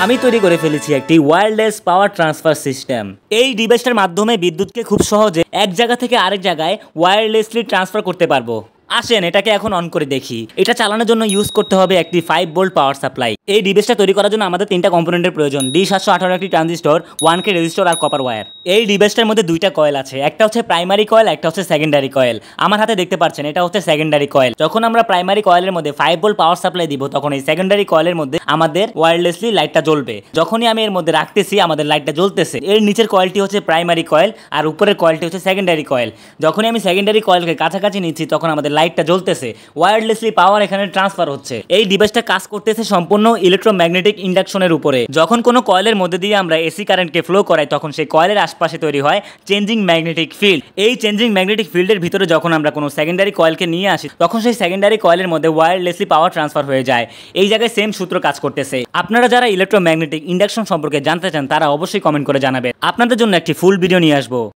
আমি তৈরি করে ফেলেছি একটি ওয়্যারলেস পাওয়ার ট্রান্সফার সিস্টেম। এই ডিভাইসটার মাধ্যমে বিদ্যুৎকে খুব সহজে এক জায়গা থেকে আরেক জায়গায় ওয়্যারলেসলি ট্রান্সফার করতে পারবো। আসেন এটাকে এখন অন করে দেখি। এটা চালানোর জন্য ইউজ করতে হবে একটি 5 ভোল্ট পাওয়ার সাপ্লাই। এই ডিভাইসটা তৈরি করার জন্য আমাদের 3টা কম্পোনেন্টের প্রয়োজন: D718 একটি ট্রানজিস্টর, 1K রেজিস্টর আর কপার ওয়্যার। এই ডিভাইসটার মধ্যে 2টা কয়েল আছে, একটা হচ্ছে প্রাইমারি কয়েল, একটা হচ্ছে সেকেন্ডারি কয়েল। আমার হাতে দেখতে পাচ্ছেন এটা হচ্ছে সেকেন্ডারি কয়েল। যখন আমরা প্রাইমারি কয়েলের মধ্যে 5 ভোল্ট পাওয়ার সাপ্লাই দিব, তখন এই সেকেন্ডারি কয়েলের মধ্যে আমাদের ওয়্যারলেসলি লাইটটা জ্বলবে। যখনই আমি এর মধ্যে রাখতেছি আমাদের লাইটটা জ্বলতেছে। এর নিচের কয়েলটি হচ্ছে প্রাইমারি কয়েল আর উপরের কয়েলটি হচ্ছে সেকেন্ডারি কয়েল। যখনই আমি সেকেন্ডারি কয়েলকে কাছাকাছি নিচ্ছি তখন আমাদের লাইটটা জ্বলতেছে, ওয়্যারলেসলি পাওয়ার এখানে ট্রান্সফার হচ্ছে। এই ডিভাইসটা কাজ করতেছে সম্পূর্ণ ইলেকট্রোম্যাগনেটিক ইন্ডাকশনের উপরে। যখন কোনো কয়েলের মধ্যে দিয়ে আমরা এসি কারেন্টকে ফ্লো করাই, তখন সেই কয়েলের আশপাশে তৈরি হয় চেঞ্জিং ম্যাগনেটিক ফিল্ড। এই চেঞ্জিং ম্যাগনেটিক ফিল্ডের ভিতরে যখন আমরা কোনো সেকেন্ডারি কয়েলকে নিয়ে আসি, তখন সেই সেকেন্ডারি কয়েলের মধ্যে ওয়্যারলেসলি পাওয়ার ট্রান্সফার হয়ে যায়। এই জায়গায় সেম সূত্র কাজ করতেছে। আপনারা যারা ইলেকট্রোম্যাগনেটিক ইন্ডাকশন সম্পর্কে জানতে চান তারা অবশ্যই কমেন্ট করে জানাবেন। আপনাদের জন্য একটি ফুল ভিডিও নিয়ে আসবো।